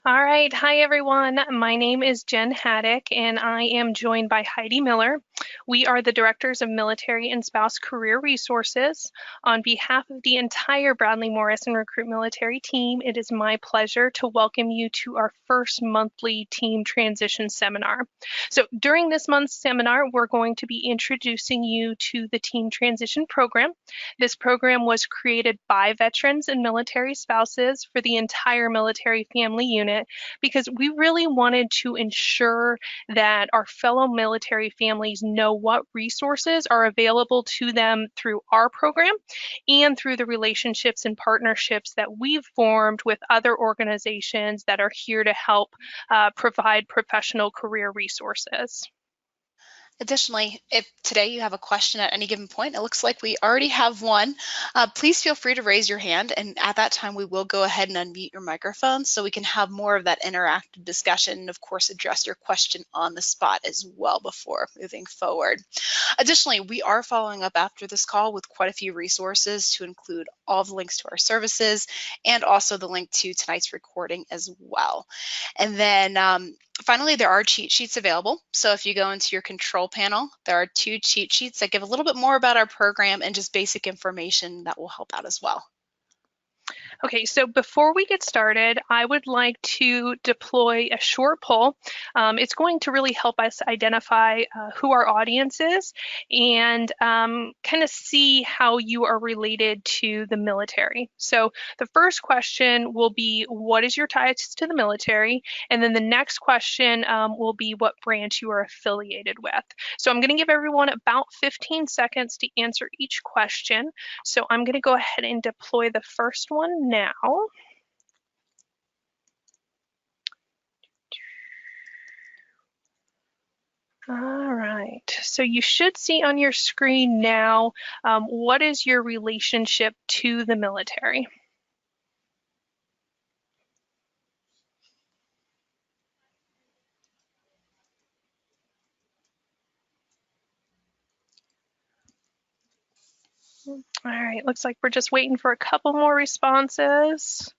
All right. Hi, everyone. My name is Jen Haddock, and I am joined by Heidi Miller. We are the Directors of Military and Spouse Career Resources. On behalf of the entire Bradley-Morris and Recruit Military team, it is my pleasure to welcome you to our first monthly team transition seminar. So during this month's seminar, we're going to be introducing you to the Team Transition Program. This program was created by veterans and military spouses for the entire military family unit because we really wanted to ensure that our fellow military families know what resources are available to them through our program and through the relationships and partnerships that we've formed with other organizations that are here to help provide professional career resources. Additionally, if today you have a question at any given point, it looks like we already have one, please feel free to raise your hand, and at that time we will go ahead and unmute your microphone so we can have more of that interactive discussion and of course address your question on the spot as well before moving forward. Additionally, we are following up after this call with quite a few resources to include all the links to our services and also the link to tonight's recording as well. And then finally, there are cheat sheets available. So if you go into your control panel, there are 2 cheat sheets that give a little bit more about our program and just basic information that will help out as well. Okay, so before we get started, I would like to deploy a short poll. It's going to really help us identify who our audience is and kind of see how you are related to the military. So the first question will be, what is your ties to the military? And then the next question will be what branch you are affiliated with. So I'm going to give everyone about 15 seconds to answer each question. So I'm going to go ahead and deploy the first one now. All right, so you should see on your screen now, what is your relationship to the military? All right, looks like we're just waiting for a couple more responses.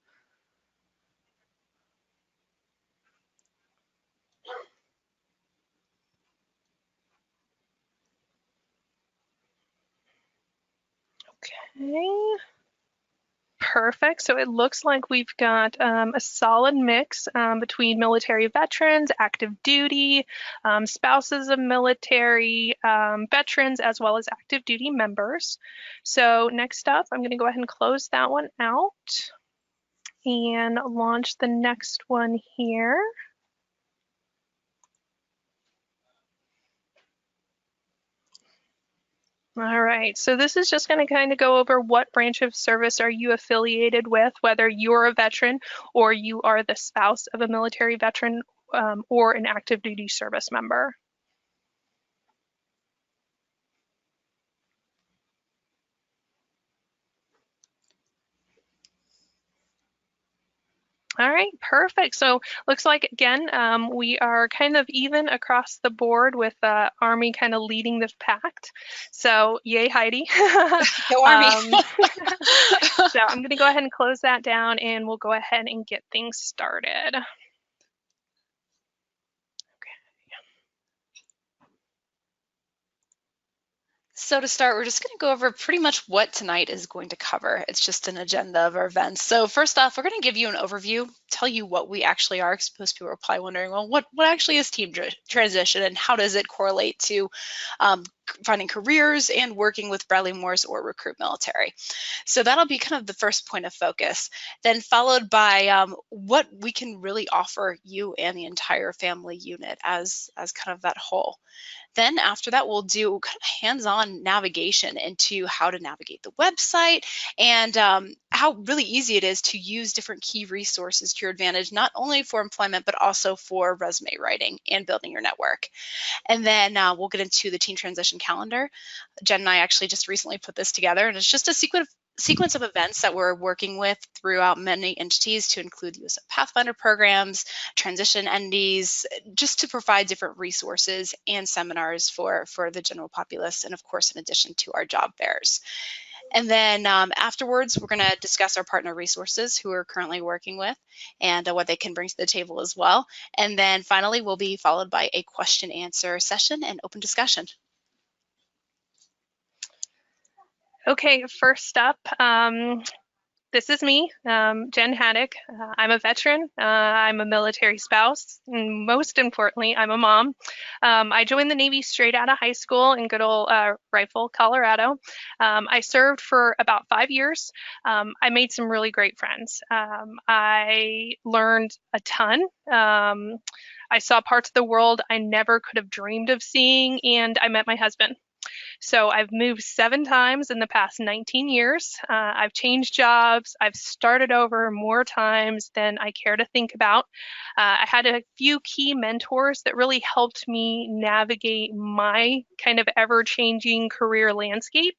Okay. Perfect. So it looks like we've got a solid mix between military veterans, active duty, spouses of military veterans, as well as active duty members. So next up, I'm going to go ahead and close that one out and launch the next one here. All right, so this is just going to kind of go over what branch of service are you affiliated with, whether you're a veteran or you are the spouse of a military veteran or an active duty service member. All right, perfect. So looks like, again, we are kind of even across the board with Army kind of leading the pack. So yay, Heidi. Go Army. So I'm going to go ahead and close that down and we'll go ahead and get things started. So to start, we're just going to go over pretty much what tonight is going to cover. It's just an agenda of our events. So first off, we're going to give you an overview, tell you what we actually are, because most people are probably wondering, well, what actually is team transition and how does it correlate to finding careers and working with Bradley-Morris or Recruit Military. So that'll be kind of the first point of focus, then followed by what we can really offer you and the entire family unit as kind of that whole. Then after that, we'll do kind of hands-on navigation into how to navigate the website and how really easy it is to use different key resources to your advantage, not only for employment, but also for resume writing and building your network. And then we'll get into the team transition calendar. Jen and I actually just recently put this together, and it's just a sequence of events that we're working with throughout many entities to include USO Pathfinder programs, transition entities, just to provide different resources and seminars for the general populace, and of course, in addition to our job fairs. And then afterwards, we're going to discuss our partner resources who we're currently working with and what they can bring to the table as well. And then finally, we'll be followed by a question answer session and open discussion. Okay, first up, this is me, Jen Haddock. I'm a veteran. I'm a military spouse. And most importantly, I'm a mom. I joined the Navy straight out of high school in good old Rifle, Colorado. I served for about 5 years. I made some really great friends. I learned a ton. I saw parts of the world I never could have dreamed of seeing, and I met my husband. So I've moved 7 times in the past 19 years. I've changed jobs. I've started over more times than I care to think about. I had a few key mentors that really helped me navigate my kind of ever-changing career landscape.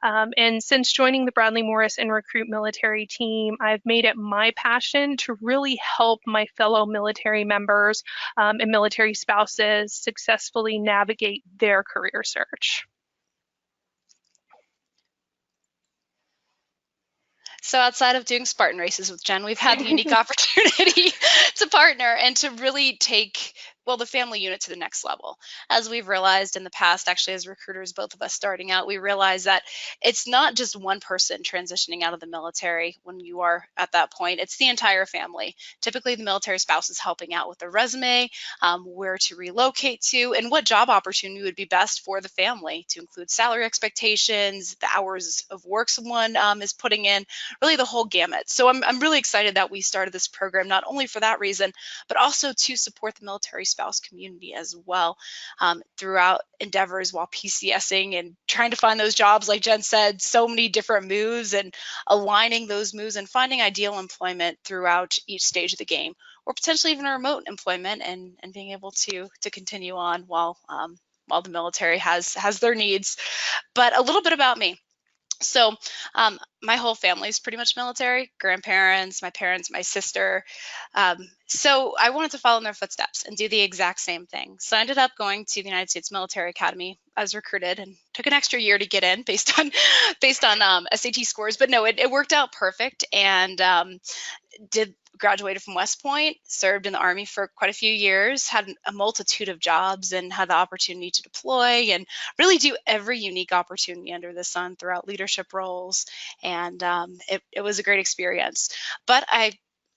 And since joining the Bradley-Morris and Recruit Military team, I've made it my passion to really help my fellow military members and military spouses successfully navigate their career search. So outside of doing Spartan races with Jen, we've had the unique opportunity to partner and to really take, well, the family unit to the next level. As we've realized in the past, actually, as recruiters, both of us starting out, we realized that it's not just one person transitioning out of the military when you are at that point, it's the entire family. Typically, the military spouse is helping out with their resume, where to relocate to, and what job opportunity would be best for the family, to include salary expectations, the hours of work someone is putting in, really the whole gamut. So I'm really excited that we started this program, not only for that reason, but also to support the military spouse community as well, throughout endeavors while PCSing and trying to find those jobs. Like Jen said, so many different moves and aligning those moves and finding ideal employment throughout each stage of the game, or potentially even a remote employment, and being able to continue on while the military has their needs. But a little bit about me. So my whole family is pretty much military, grandparents, my parents, my sister. So I wanted to follow in their footsteps and do the exact same thing. So I ended up going to the United States Military Academy. I was recruited and took an extra year to get in based on SAT scores. But no, it worked out perfect, and graduated from West Point, served in the Army for quite a few years, had a multitude of jobs, and had the opportunity to deploy and really do every unique opportunity under the sun throughout leadership roles. And it was a great experience. But I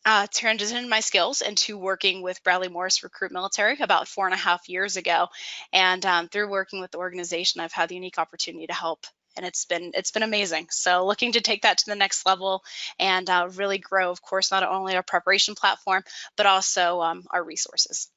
transitioned my skills into working with Bradley-Morris Recruit Military about 4.5 years ago. And through working with the organization, I've had the unique opportunity to help, and it's been amazing. So looking to take that to the next level and really grow, of course, not only our preparation platform, but also our resources.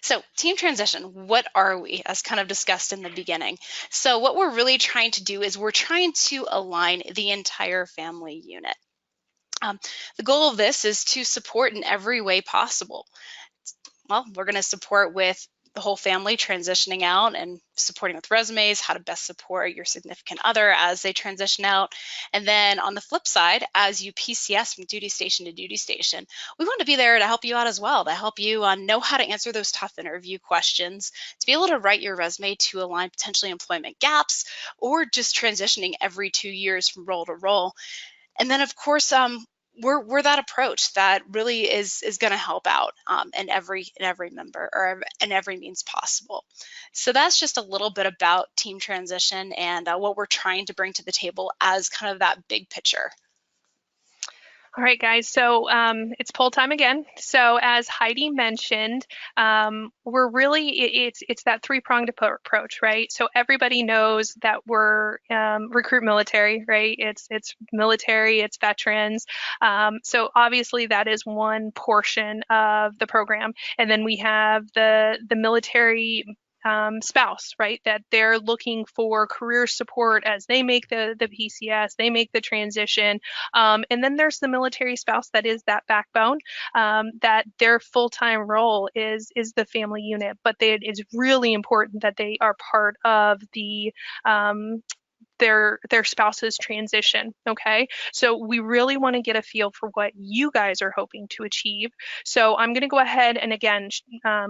So team transition, what are we, as kind of discussed in the beginning? So what we're really trying to do is we're trying to align the entire family unit. The goal of this is to support in every way possible. Well, we're going to support with the whole family transitioning out and supporting with resumes, how to best support your significant other as they transition out. And then on the flip side, as you PCS from duty station to duty station, we want to be there to help you out as well, to help you know how to answer those tough interview questions, to be able to write your resume to align potentially employment gaps, or just transitioning every 2 years from role to role. And then, of course, we're that approach that really is going to help out in every member, or in every means possible. So that's just a little bit about team transition and what we're trying to bring to the table as kind of that big picture. All right, guys, so it's poll time again. So as Heidi mentioned, we're really, it's that three-pronged approach, right? So everybody knows that we're Recruit Military, right? It's military, it's veterans. So obviously that is one portion of the program. And then we have the military spouse, right? That they're looking for career support as they make the PCS, they make the transition. And then there's the military spouse that is that backbone, that their full-time role is the family unit, but it is really important that they are part of the their spouse's transition. Okay, so we really want to get a feel for what you guys are hoping to achieve. So I'm going to go ahead and again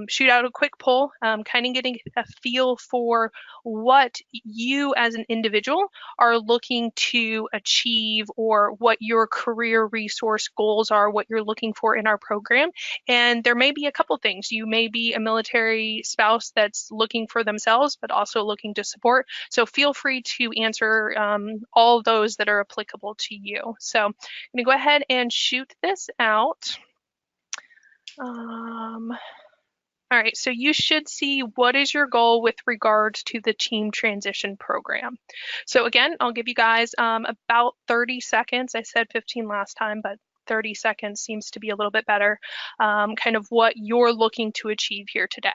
shoot out a quick poll, kind of getting a feel for what you as an individual are looking to achieve, or what your career resource goals are, what you're looking for in our program. And there may be a couple things. You may be a military spouse that's looking for themselves, but also looking to support. So feel free to answer all those that are applicable to you. So I'm going to go ahead and shoot this out. All right, so you should see what is your goal with regards to the team transition program. So again, I'll give you guys about 30 seconds. I said 15 last time, but 30 seconds seems to be a little bit better, kind of what you're looking to achieve here today.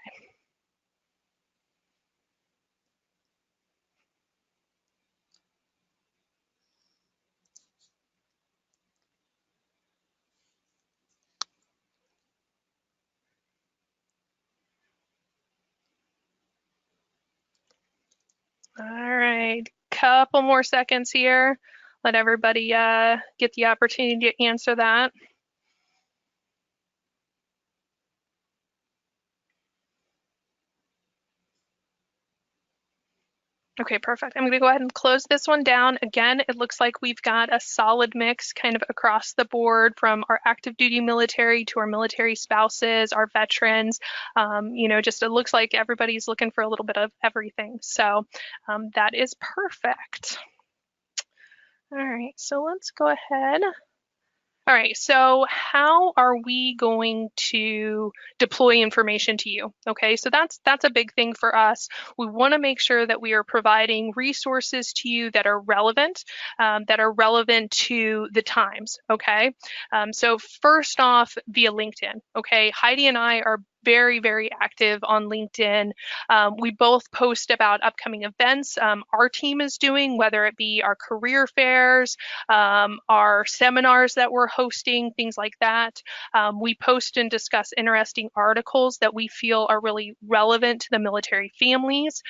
All right, couple more seconds here. Let everybody get the opportunity to answer that. Okay, perfect. I'm going to go ahead and close this one down. Again, it looks like we've got a solid mix kind of across the board, from our active duty military to our military spouses, our veterans. You know, just it looks like everybody's looking for a little bit of everything. So that is perfect. All right, so let's go ahead. All right, so how are we going to deploy information to you? Okay, so that's a big thing for us. We want to make sure that we are providing resources to you that are relevant to the times. Okay, so first off, via LinkedIn. Okay, Heidi and I are very, very active on LinkedIn. We both post about upcoming events our team is doing, whether it be our career fairs, our seminars that we're hosting, things like that. We post and discuss interesting articles that we feel are really relevant to the military families.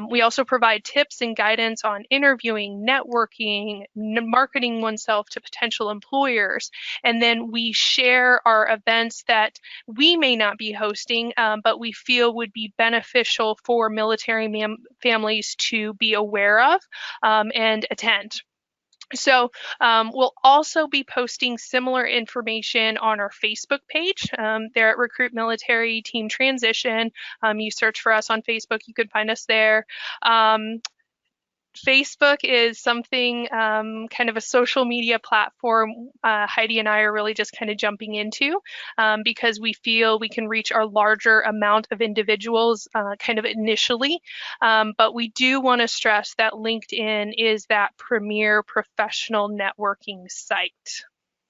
We also provide tips and guidance on interviewing, networking, marketing oneself to potential employers. And then we share our events that we may not be hosting, but we feel would be beneficial for military families to be aware of and attend. So we'll also be posting similar information on our Facebook page. There at Recruit Military Team Transition. You search for us on Facebook, you can find us there. Facebook is something, kind of a social media platform Heidi and I are really just kind of jumping into because we feel we can reach our larger amount of individuals kind of initially. But we do want to stress that LinkedIn is that premier professional networking site.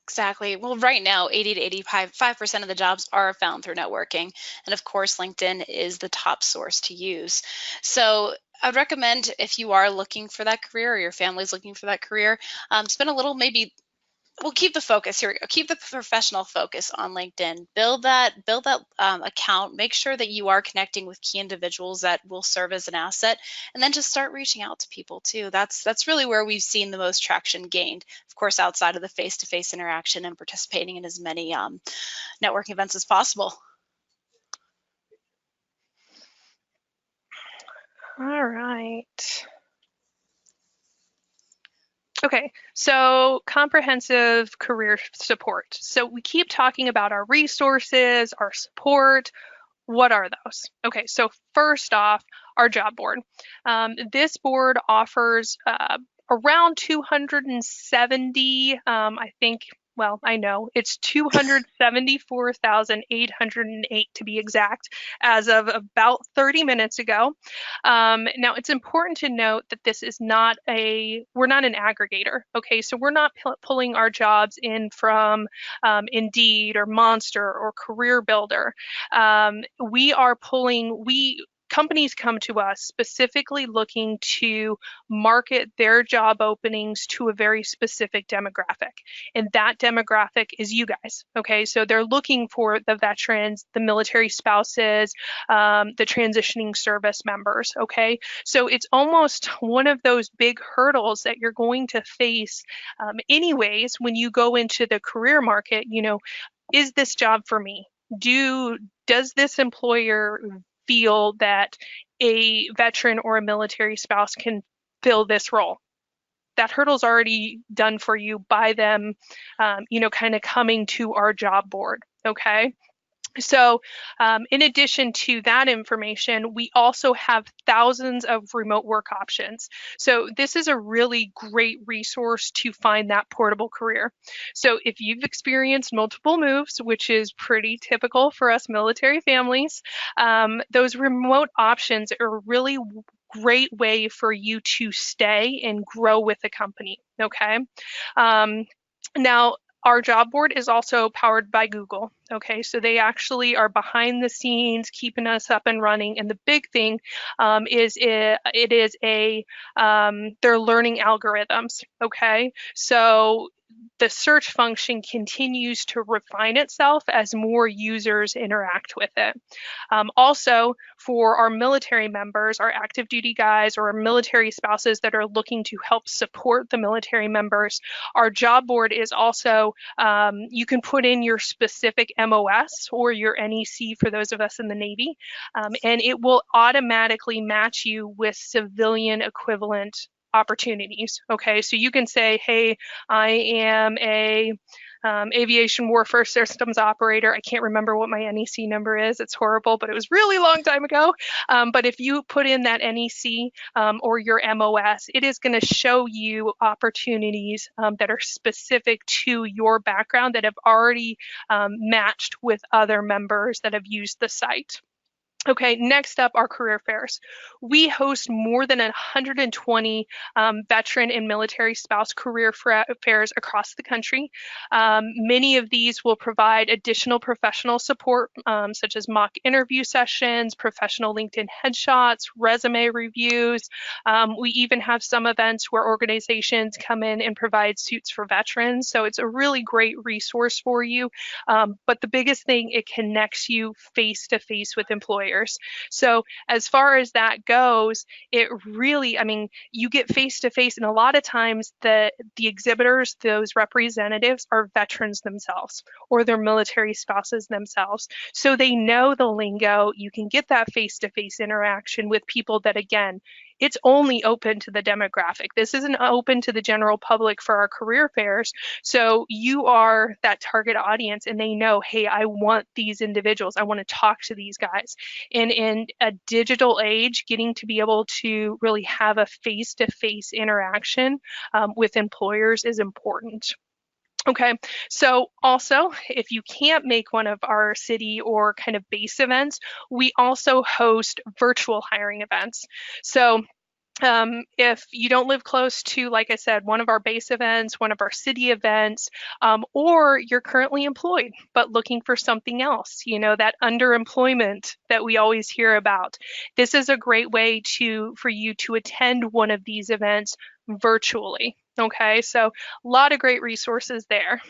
Exactly. Well, right now, 80 to 85% of the jobs are found through networking. And of course, LinkedIn is the top source to use. So I'd recommend, if you are looking for that career, or your family's looking for that career, spend a little, maybe we'll keep the focus here. Keep the professional focus on LinkedIn. Build that account. Make sure that you are connecting with key individuals that will serve as an asset, and then just start reaching out to people too. That's really where we've seen the most traction gained. Of course, outside of the face-to-face interaction and participating in as many networking events as possible. All right. Okay, so comprehensive career support. So we keep talking about our resources, our support. What are those? Okay, so first off, our job board. This board offers around 270, I think, well, I know it's 274,808 to be exact, as of about 30 minutes ago. Now, it's important to note that this is not we're not an aggregator. Okay, so we're not pulling our jobs in from Indeed or Monster or Career Builder. We companies come to us specifically looking to market their job openings to a very specific demographic. And that demographic is you guys. Okay, so they're looking for the veterans, the military spouses, the transitioning service members. Okay, so it's almost one of those big hurdles that you're going to face anyways when you go into the career market. Is this job for me? Does this employer feel that a veteran or a military spouse can fill this role? That hurdle's already done for you by them, kind of coming to our job board. Okay. So in addition to that information, we also have thousands of remote work options. So this is a really great resource to find that portable career. So if you've experienced multiple moves, which is pretty typical for us military families, those remote options are a really great way for you to stay and grow with the company. Okay. Now, our job board is also powered by Google. Okay, so they actually are behind the scenes keeping us up and running. And the big thing is they're learning algorithms. Okay, so the search function continues to refine itself as more users interact with it. Also, for our military members, our active duty guys, or our military spouses that are looking to help support the military members, our job board is also, you can put in your specific MOS or your NEC for those of us in the Navy, and it will automatically match you with civilian equivalent opportunities. Okay, so you can say, hey, I am a aviation warfare systems operator. I can't remember what my NEC number is. It's horrible, but it was really long time ago. But if you put in that NEC or your MOS, it is going to show you opportunities that are specific to your background that have already matched with other members that have used the site. Okay, next up are career fairs. We host more than 120 veteran and military spouse career fairs across the country. Many of these will provide additional professional support, such as mock interview sessions, professional LinkedIn headshots, resume reviews. We even have some events where organizations come in and provide suits for veterans. So it's a really great resource for you. But the biggest thing, it connects you face to face with employers. So as far as that goes, it really, you get face to face, and a lot of times the exhibitors, those representatives, are veterans themselves or their military spouses themselves. So they know the lingo. You can get that face to face interaction with people that, again, it's only open to the demographic. This isn't open to the general public for our career fairs. So you are that target audience, and they know, hey, I want these individuals. I want to talk to these guys. And in a digital age, getting to be able to really have a face-to-face interaction with employers is important. Okay, so also, if you can't make one of our city or kind of base events, we also host virtual hiring events. So if you don't live close to, like I said, one of our base events, one of our city events, or you're currently employed but looking for something else, that underemployment that we always hear about, this is a great way for you to attend one of these events virtually. Okay, so a lot of great resources there.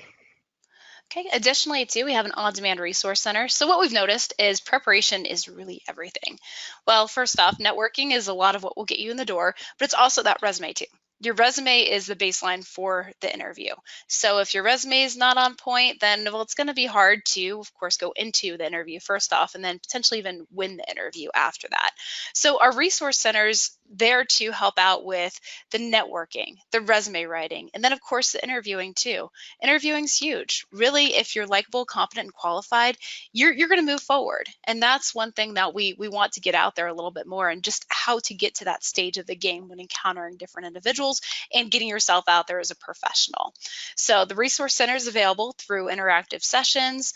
Okay, additionally too, we have an on-demand resource center. So what we've noticed is preparation is really everything. Well, first off, networking is a lot of what will get you in the door, but it's also that resume too. Your resume is the baseline for the interview. So if your resume is not on point, then, well, it's going to be hard to, of course, go into the interview first off, and then potentially even win the interview after that. So our resource centers there to help out with the networking, the resume writing, and then of course the interviewing too. Interviewing's huge. Really, if you're likable, competent, and qualified, you're going to move forward. And that's one thing that we want to get out there a little bit more, and just how to get to that stage of the game when encountering different individuals and getting yourself out there as a professional. So the resource center is available through interactive sessions,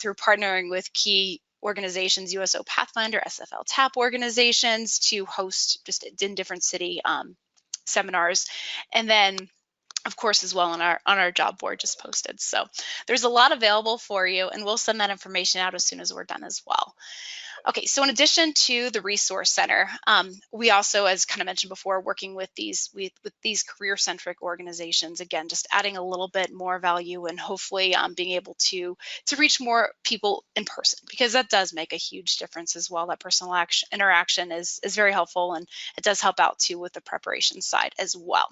through partnering with key organizations, USO Pathfinder, SFL TAP organizations, to host just in different city seminars. And then, of course, as well on our job board just posted. So there's a lot available for you, and we'll send that information out as soon as we're done as well. Okay, so in addition to the Resource Center, we also, as kind of mentioned before, working with these career-centric organizations, again, just adding a little bit more value and hopefully being able to reach more people in person, because that does make a huge difference as well. That personal interaction is very helpful, and it does help out too with the preparation side as well.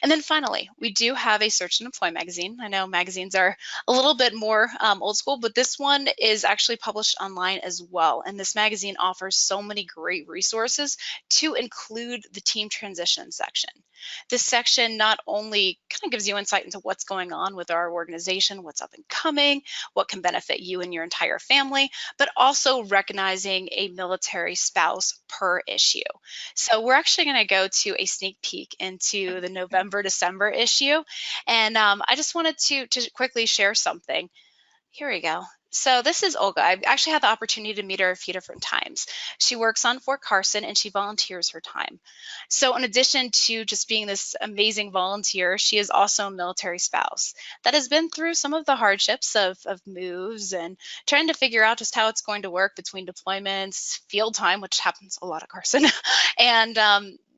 And then finally, we do have a Search and Employ magazine. I know magazines are a little bit more old school, but this one is actually published online as well. And this magazine offers so many great resources, to include the team transition section. This section not only kind of gives you insight into what's going on with our organization, what's up and coming, what can benefit you and your entire family, but also recognizing a military spouse per issue. So we're actually going to go to a sneak peek into the November-December issue. And I just wanted to quickly share something. Here we go. So this is Olga. I've actually had the opportunity to meet her a few different times. She works on Fort Carson and she volunteers her time. So in addition to just being this amazing volunteer, she is also a military spouse that has been through some of the hardships of moves and trying to figure out just how it's going to work between deployments, field time, which happens a lot at Carson, and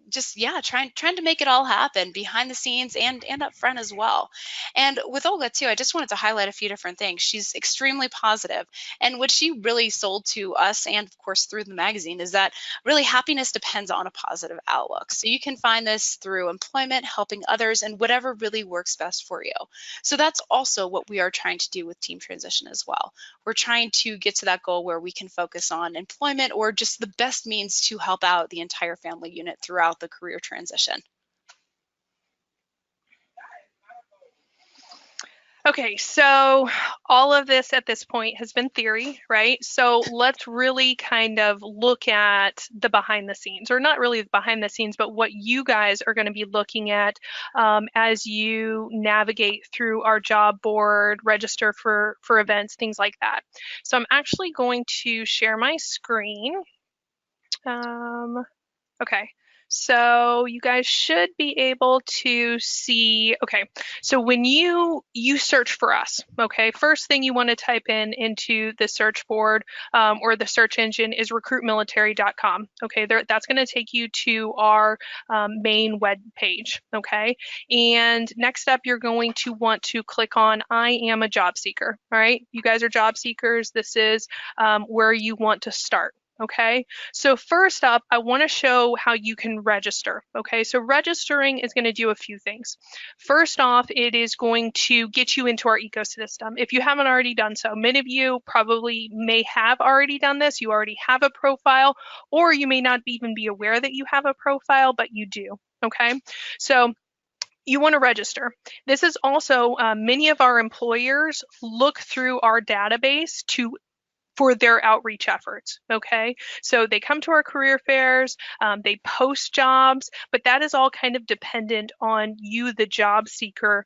just trying to make it all happen behind the scenes and up front as well. And with Olga too, I just wanted to highlight a few different things. She's extremely positive, and what she really sold to us, and of course through the magazine, is that really happiness depends on a positive outlook. So you can find this through employment, helping others, and whatever really works best for you. So that's also what we are trying to do with team transition as well. We're trying to get to that goal where we can focus on employment, or just the best means to help out the entire family unit throughout the career transition. Okay, so all of this at this point has been theory, right? So let's really kind of look at the behind the scenes, or not really the behind the scenes, but what you guys are going to be looking at as you navigate through our job board, register for events, things like that. So I'm actually going to share my screen. Okay. So you guys should be able to see, okay, so when you search for us, okay, first thing you want to type into the search board or the search engine is recruitmilitary.com. Okay, that's going to take you to our main web page, okay? And next up, you're going to want to click on I am a job seeker, all right? You guys are job seekers. This is where you want to start. Okay, so first up, I want to show how you can register. Okay, so registering is going to do a few things. First off, it is going to get you into our ecosystem. If you haven't already done so, many of you probably may have already done this. You already have a profile, or you may not even be aware that you have a profile, but you do. Okay, so you want to register. This is also many of our employers look through our database for their outreach efforts, okay? So they come to our career fairs, they post jobs, but that is all kind of dependent on you, the job seeker,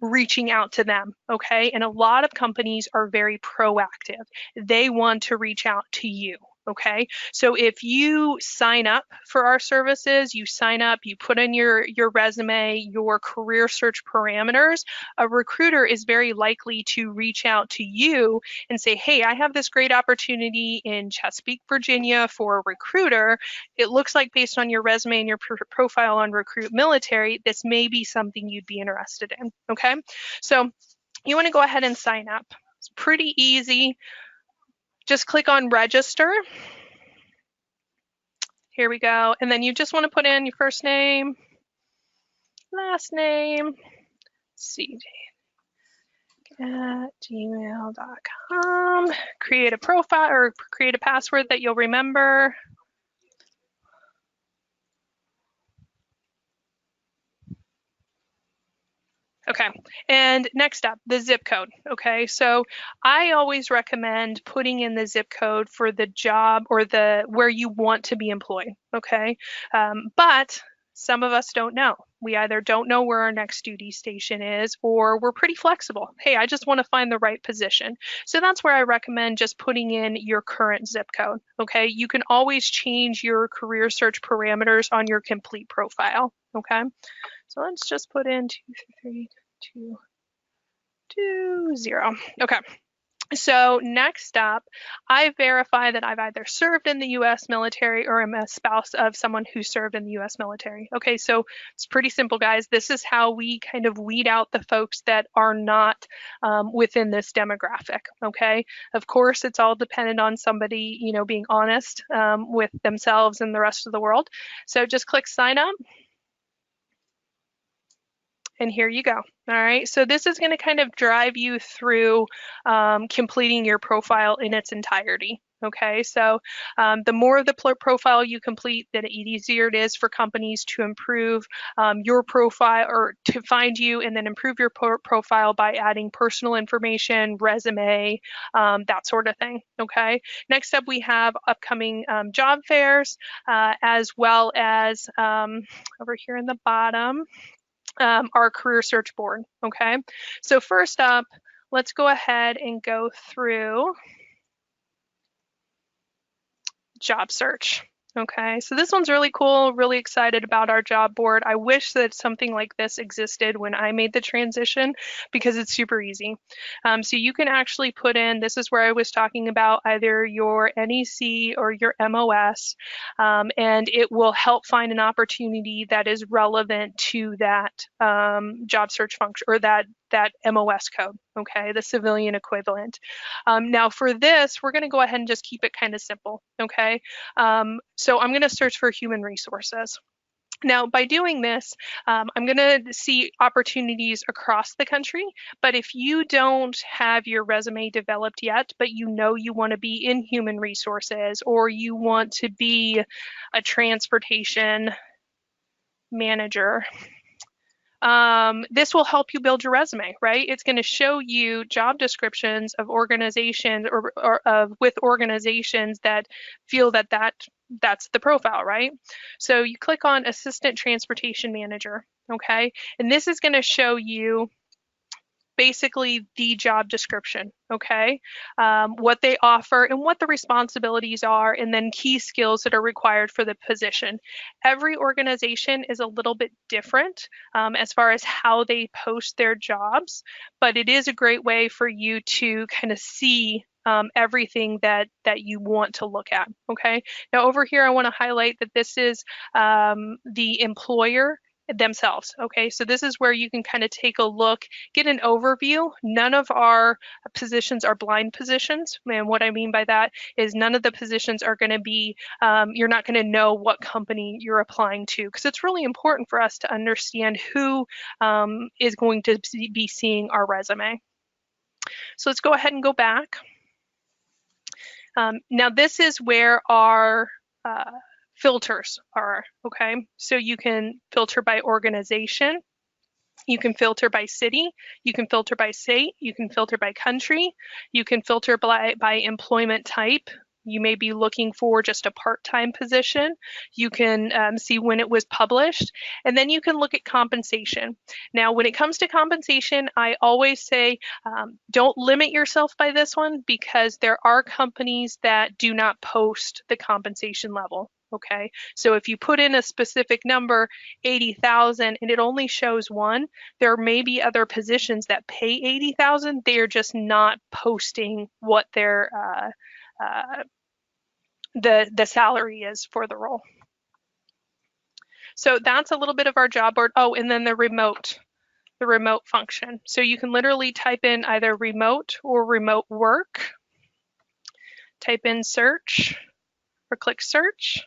reaching out to them, okay? And a lot of companies are very proactive. They want to reach out to you. Okay, so if you sign up for our services, you sign up, you put in your resume, your career search parameters, a recruiter is very likely to reach out to you and say, hey, I have this great opportunity in Chesapeake, Virginia for a recruiter. It looks like based on your resume and your profile on Recruit Military, this may be something you'd be interested in, okay? So you want to go ahead and sign up. It's pretty easy. Just click on register. Here we go. And then you just want to put in your first name, last name, cj@gmail.com. Create a profile or create a password that you'll remember. Okay, and next up, the zip code. Okay, so I always recommend putting in the zip code for the job or where you want to be employed. Okay, but some of us don't know. We either don't know where our next duty station is, or we're pretty flexible. Hey, I just want to find the right position. So that's where I recommend just putting in your current zip code. Okay, you can always change your career search parameters on your complete profile. Okay, so let's just put in 23220. Okay, So next up, I verify that I've either served in the U.S. military or am a spouse of someone who served in the U.S. military. Okay, so it's pretty simple, guys. This is how we kind of weed out the folks that are not within this demographic. Okay, of course, it's all dependent on somebody, being honest with themselves and the rest of the world. So just click sign up. And here you go. All right, so this is going to kind of drive you through completing your profile in its entirety. Okay, so the more of the profile you complete, the easier it is for companies to improve your profile or to find you and then improve your profile by adding personal information, resume, that sort of thing. Okay, next up we have upcoming job fairs as well as over here in the bottom. Our career search board. Okay, so first up, let's go ahead and go through job search. Okay, so this one's really cool, really excited about our job board. I wish that something like this existed when I made the transition because it's super easy. So you can actually put in, this is where I was talking about either your NEC or your MOS, and it will help find an opportunity that is relevant to that job search function or that MOS code, okay, the civilian equivalent. Now for this, we're going to go ahead and just keep it kind of simple, okay? So I'm going to search for human resources. Now, by doing this, I'm going to see opportunities across the country, but if you don't have your resume developed yet, but you want to be in human resources or you want to be a transportation manager, this will help you build your resume, right? It's going to show you job descriptions of organizations or with organizations that feel that that's the profile, right? So you click on Assistant Transportation Manager, okay? And this is going to show you basically the job description, okay? What they offer and what the responsibilities are, and then key skills that are required for the position. Every organization is a little bit different as far as how they post their jobs, but it is a great way for you to kind of see everything that you want to look at, okay? Now over here, I want to highlight that this is the employer themselves. Okay, so this is where you can kind of take a look, get an overview. None of our positions are blind positions. And what I mean by that is none of the positions are going to be, you're not going to know what company you're applying to, because it's really important for us to understand who is going to be seeing our resume. So let's go ahead and go back. Now this is where our filters are, okay? So you can filter by organization, you can filter by city, you can filter by state, you can filter by country, you can filter by employment type. You may be looking for just a part-time position. You can see when it was published, and then you can look at compensation. Now, when it comes to compensation, I always say don't limit yourself by this one because there are companies that do not post the compensation level. Okay, so if you put in a specific number, 80,000, and it only shows one, there may be other positions that pay 80,000. They are just not posting what their the salary is for the role. So that's a little bit of our job board. Oh, and then the remote function. So you can literally type in either remote or remote work, type in search or click search.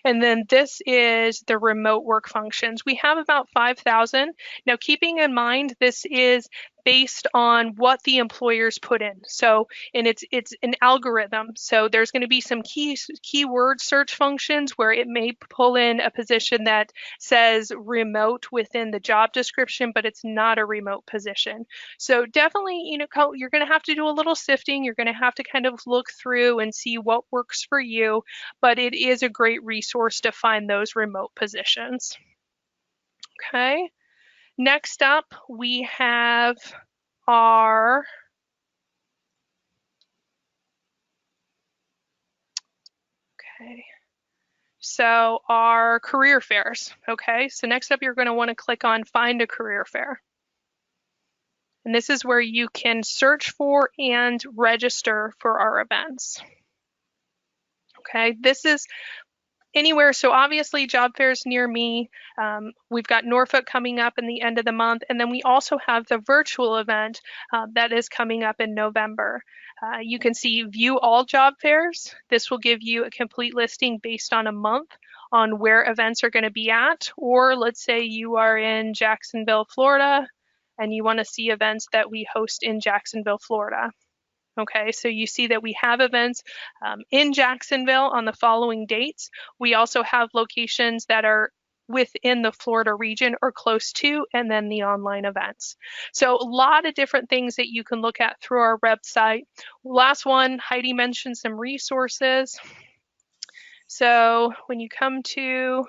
And then this is the remote work functions. We have about 5,000. Now, keeping in mind, this is based on what the employers put in. So, and it's an algorithm. So there's going to be some keyword search functions where it may pull in a position that says remote within the job description, but it's not a remote position. So definitely, you're going to have to do a little sifting. You're going to have to kind of look through and see what works for you, but it is a great resource to find those remote positions. Okay. Next up, we have our so our career fairs. Okay, so next up, you're going to want to click on Find a Career Fair. And this is where you can search for and register for our events. Okay, this is anywhere. So obviously job fairs near me. We've got Norfolk coming up in the end of the month. And then we also have the virtual event that is coming up in November. You can see view all job fairs. This will give you a complete listing based on a month on where events are going to be at. Or let's say you are in Jacksonville, Florida, and you want to see events that we host in Jacksonville, Florida. Okay, so you see that we have events in Jacksonville on the following dates. We also have locations that are within the Florida region or close to, and then the online events. So a lot of different things that you can look at through our website. Last one, Heidi mentioned some resources. So when you come to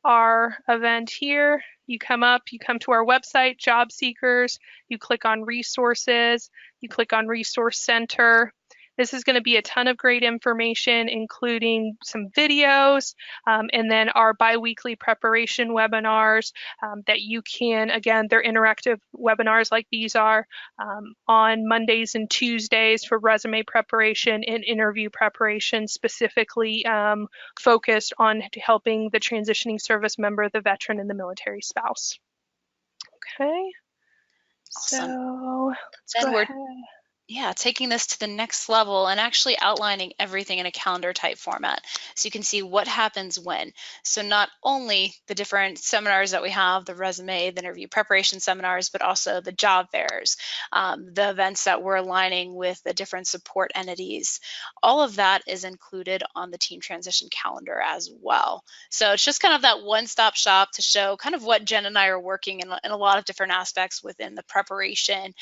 our event here, you come to our website, Job Seekers, you click on Resources, you click on Resource Center. This is going to be a ton of great information, including some videos, and then our bi-weekly preparation webinars that you can, again, they're interactive webinars like these are on Mondays and Tuesdays for resume preparation and interview preparation, specifically focused on helping the transitioning service member, the veteran, and the military spouse. Okay. Awesome. So let's go ahead. Yeah, taking this to the next level and actually outlining everything in a calendar type format. So you can see what happens when. So not only the different seminars that we have, the resume, the interview preparation seminars, but also the job fairs, the events that we're aligning with the different support entities. All of that is included on the team transition calendar as well. So it's just kind of that one-stop shop to show kind of what Jen and I are working in a lot of different aspects within the preparation,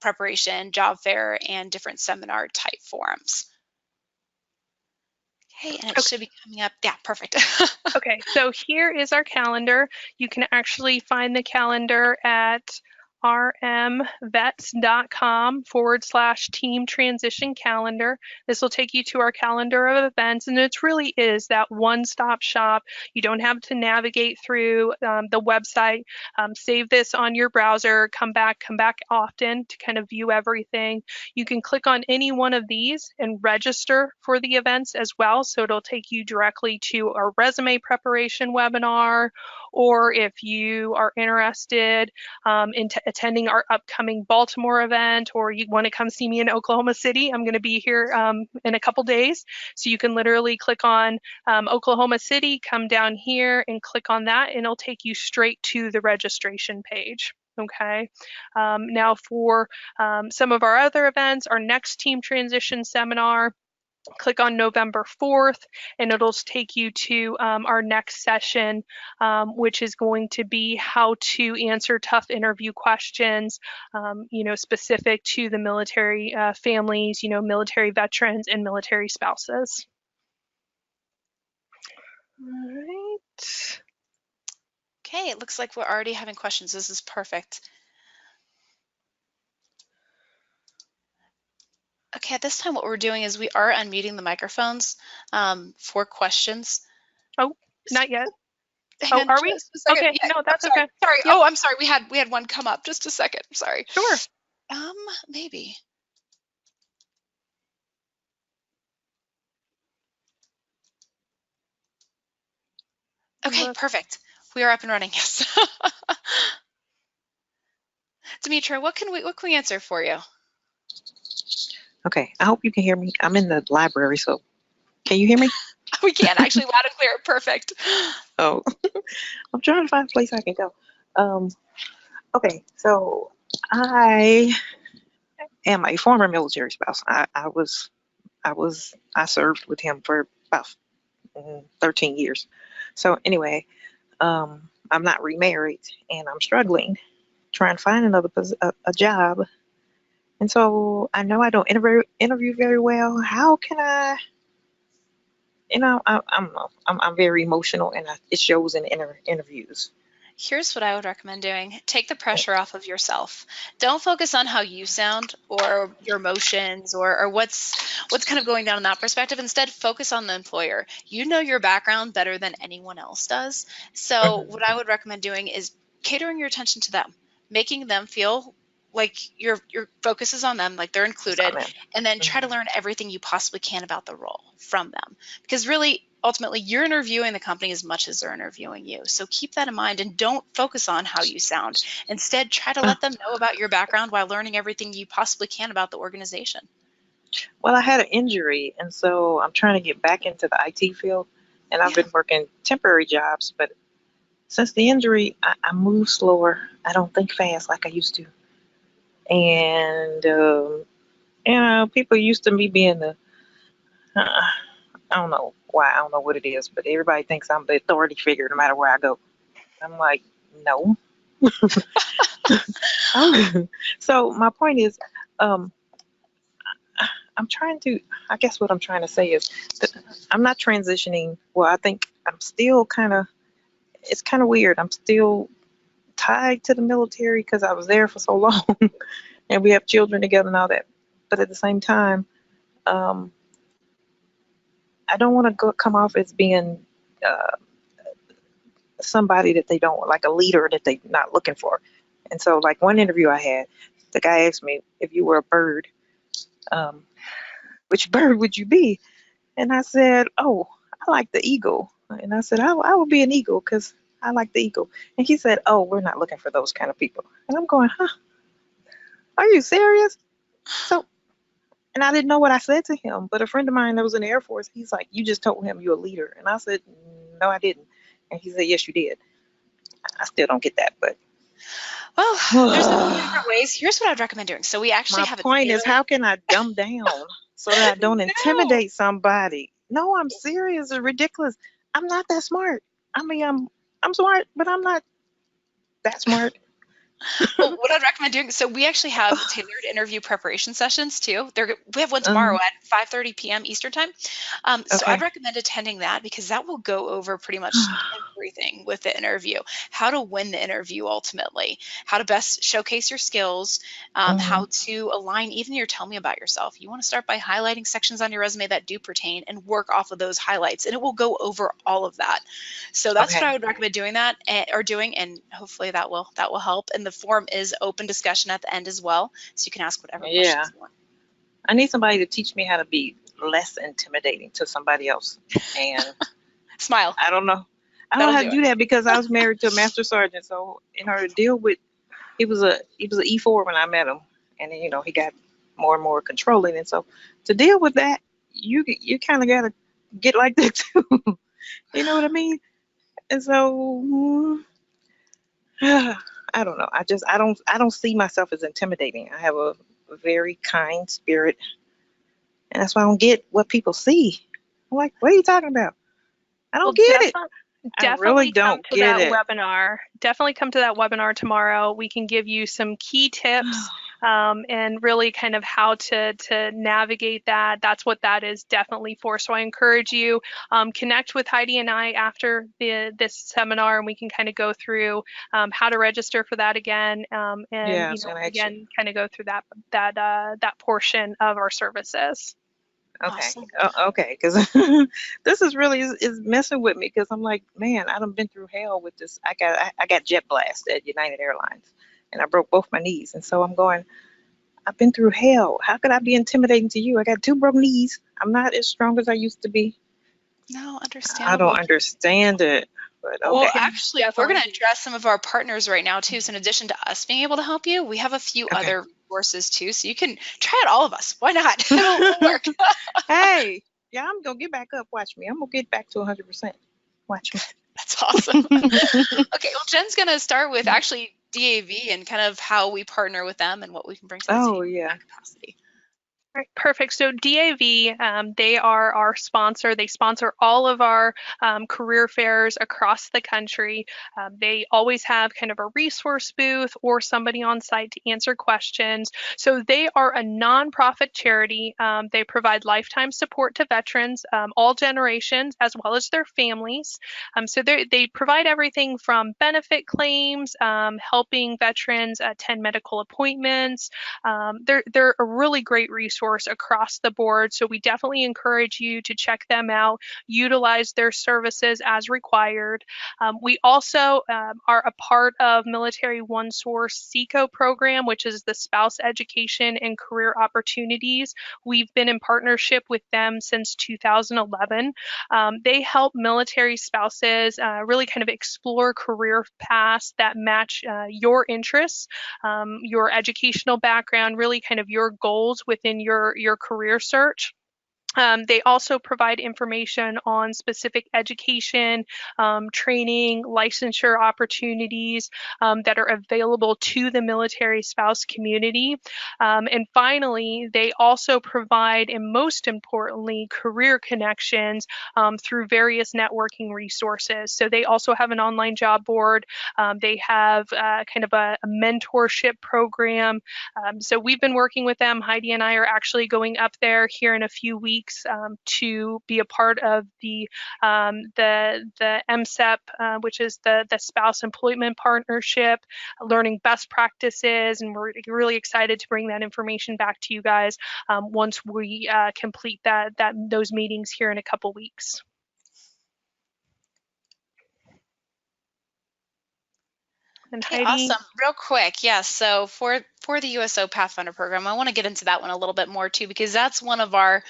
preparation, job fair, and different seminar type forums. Okay, and it should be coming up. Yeah, perfect. Okay, so here is our calendar. You can actually find the calendar at rmvets.com/team transition calendar. This will take you to our calendar of events, and it really is that one-stop shop. You don't have to navigate through the website. Save this on your browser, come back often to kind of view everything. You can click on any one of these and register for the events as well. So it'll take you directly to our resume preparation webinar, or if you are interested in attending our upcoming Baltimore event, or you want to come see me in Oklahoma City, I'm going to be here in a couple days. So you can literally click on Oklahoma City, come down here and click on that, and it'll take you straight to the registration page. Okay. Now for some of our other events, our next team transition seminar, click on November 4th, and it'll take you to our next session, which is going to be how to answer tough interview questions, specific to the military families, military veterans and military spouses. All right. Okay, it looks like we're already having questions. This is perfect. Okay, at this time, what we're doing is we are unmuting the microphones for questions. Oh, not yet. Hang on, are we? Okay, yeah, no, that's okay. Sorry. Yep. Oh, I'm sorry. We had one come up. Just a second. Sorry. Sure. Maybe. Okay, perfect. We are up and running. Yes. Demetra, what can we answer for you? Okay, I hope you can hear me. I'm in the library, so can you hear me? We can, actually, loud and clear. Perfect. Oh, I'm trying to find a place I can go. Okay, so I am a former military spouse. I served with him for about 13 years. So anyway, I'm not remarried, and I'm struggling trying to find a job. And so I know I don't interview very well. How can I? I'm very emotional, and it shows in interviews. Here's what I would recommend doing. Take the pressure off of yourself. Don't focus on how you sound or your emotions or what's kind of going down in that perspective. Instead, focus on the employer. You know your background better than anyone else does. So what I would recommend doing is catering your attention to them. making them feel like your focus is on them, like they're included, and then try to learn everything you possibly can about the role from them. Because really, ultimately, you're interviewing the company as much as they're interviewing you. So keep that in mind and don't focus on how you sound. Instead, try to let them know about your background while learning everything you possibly can about the organization. Well, I had an injury, and so I'm trying to get back into the IT field, and I've been working temporary jobs, but since the injury, I move slower. I don't think fast like I used to. And, people used to me being the, I don't know why, I don't know what it is, but everybody thinks I'm the authority figure no matter where I go. I'm like, no. So my point is, I'm trying to, I guess what I'm trying to say is that I'm not transitioning. Well, I think I'm still it's kind of weird. I'm still tied to the military because I was there for so long and we have children together and all that. But at the same time, I don't want to come off as being somebody that they don't, like a leader that they're not looking for. And so, like, one interview I had, the guy asked me, if you were a bird, which bird would you be? And I said, oh, I like the eagle. And I said, I would be an eagle because I like the eagle. And he said, oh, we're not looking for those kind of people. And I'm going, huh? Are you serious? So, and I didn't know what I said to him, but a friend of mine that was in the Air Force, he's like, you just told him you're a leader. And I said, no, I didn't. And he said, yes, you did. I still don't get that, but. Well, there's a million different ways. Here's what I'd recommend doing. So we actually have My point is, how can I dumb down so that I don't intimidate somebody? No, I'm serious. It's ridiculous. I'm not that smart. I mean, I'm smart, but I'm not that smart. Well, what I'd recommend doing, so we actually have tailored interview preparation sessions too. We have one tomorrow at 5:30 p.m. Eastern time. So I'd recommend attending that because that will go over pretty much everything with the interview. How to win the interview ultimately, how to best showcase your skills, how to align even your tell me about yourself. You want to start by highlighting sections on your resume that do pertain and work off of those highlights, and it will go over all of that. So that's what I would recommend doing and hopefully that will help. And the form is open discussion at the end as well, so you can ask whatever questions you want. I need somebody to teach me how to be less intimidating to somebody else. And smile. I don't know. I don't know how to do that because I was married to a master sergeant. So in order to deal with, he was a E4 when I met him, and then, he got more and more controlling. And so to deal with that, you kind of got to get like that too. You know what I mean? And so. I don't know. I don't see myself as intimidating. I have a very kind spirit, and that's why I don't get what people see. I'm like, what are you talking about? I don't get it. I really don't get it. Webinar. Definitely come to that webinar tomorrow. We can give you some key tips and really kind of how to navigate that. That's what that is definitely for. So I encourage you, connect with Heidi and I after this seminar, and we can kind of go through how to register for that again, and again, kind of go through that portion of our services. Okay. Awesome. Okay. Because this is really is messing with me because I'm like, man, I done been through hell with this. I got jet blast at United Airlines, and I broke both my knees. And so I'm going, I've been through hell. How could I be intimidating to you? I got 2 broken knees. I'm not as strong as I used to be. No, understandable. I don't understand it. But okay. Well, actually, we're going to address some of our partners right now too. So in addition to us being able to help you, we have a few other resources too. So you can try out all of us. Why not? It'll work. Hey, yeah, I'm going to get back up. Watch me. I'm going to get back to 100%. Watch me. That's awesome. Okay, well, Jen's going to start with actually DAV and kind of how we partner with them and what we can bring to the table in that capacity. All right, perfect. So DAV, they are our sponsor. They sponsor all of our career fairs across the country. They always have kind of a resource booth or somebody on site to answer questions. So they are a nonprofit charity. They provide lifetime support to veterans, all generations, as well as their families. So they provide everything from benefit claims, helping veterans attend medical appointments. They're a really great resource resource across the board. So we definitely encourage you to check them out, utilize their services as required. We also are a part of Military OneSource SECO program, which is the Spouse Education and Career Opportunities. We've been in partnership with them since 2011. They help military spouses really kind of explore career paths that match your interests, your educational background, really kind of your goals within your career search. They also provide information on specific education, training, licensure opportunities that are available to the military spouse community. And finally, they also provide, and most importantly, career connections through various networking resources. So they also have an online job board. They have kind of a mentorship program. So we've been working with them. Heidi and I are actually going up there here in a few weeks to be a part of the MSEP, which is the Spouse Employment Partnership, learning best practices, and we're really excited to bring that information back to you guys once we complete those meetings here in a couple weeks. And Okay, Heidi. awesome. Real quick, yes. So for the USO Pathfinder program, I want to get into that one a little bit more too, because that's one of our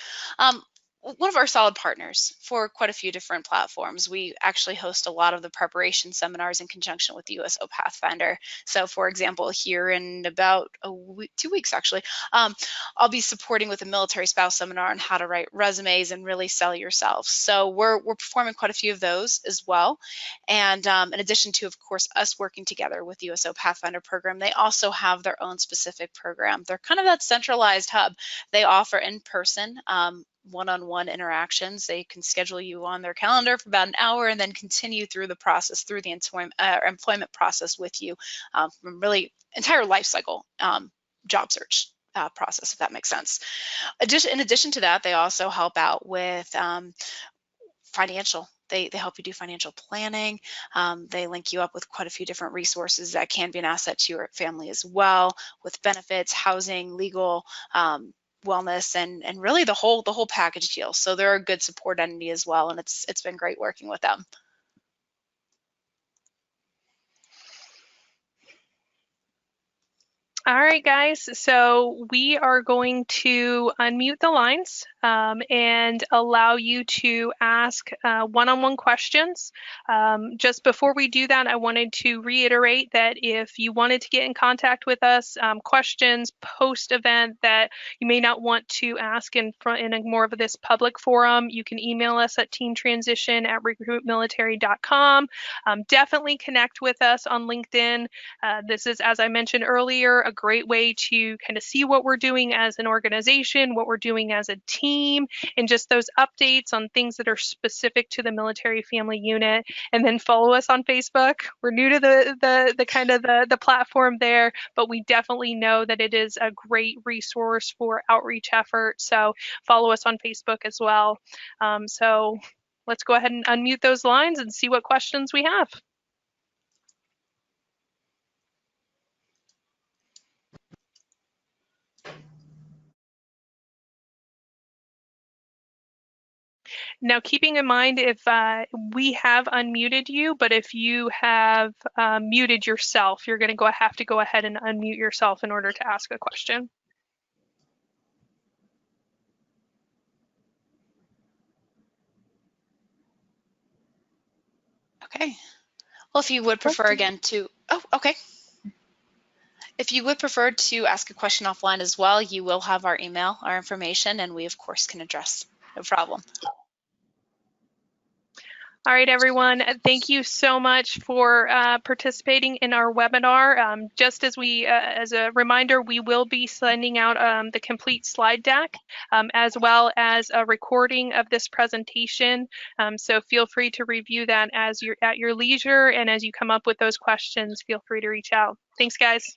solid partners for quite a few different platforms. We actually host a lot of the preparation seminars in conjunction with the USO Pathfinder. So for example, here in about 2 weeks actually, I'll be supporting with a military spouse seminar on how to write resumes and really sell yourself. So we're performing quite a few of those as well. And in addition to, of course, us working together with the USO Pathfinder program, they also have their own specific program. They're kind of that centralized hub. They offer in-person one-on-one interactions. They can schedule you on their calendar for about an hour and then continue through the process, through the employment process with you, from really entire life cycle job search process, if that makes sense. In addition to that, they also help out with financial. They help you do financial planning. They link you up with quite a few different resources that can be an asset to your family as well, with benefits, housing, legal, wellness, and really the whole package deal. So they're a good support entity as well, and it's been great working with them. All right, guys, so we are going to unmute the lines and allow you to ask one-on-one questions. Just before we do that, I wanted to reiterate that if you wanted to get in contact with us, questions post-event that you may not want to ask in a more of this public forum, you can email us at teamtransition@recruitmilitary.com. Definitely connect with us on LinkedIn. This is, as I mentioned earlier, a great way to kind of see what we're doing as an organization, what we're doing as a team, and just those updates on things that are specific to the military family unit. And then follow us on Facebook. We're new to the platform there, but we definitely know that it is a great resource for outreach efforts. So follow us on Facebook as well. So let's go ahead and unmute those lines and see what questions we have. Now, keeping in mind if we have unmuted you, but if you have muted yourself, you're going to have to go ahead and unmute yourself in order to ask a question. Okay. Well, if you would prefer again to, If you would prefer to ask a question offline as well, you will have our email, our information, and we of course can address. No problem. All right, everyone, thank you so much for participating in our webinar. Just as a reminder, we will be sending out the complete slide deck as well as a recording of this presentation. So feel free to review that at your leisure, and as you come up with those questions, feel free to reach out. Thanks, guys.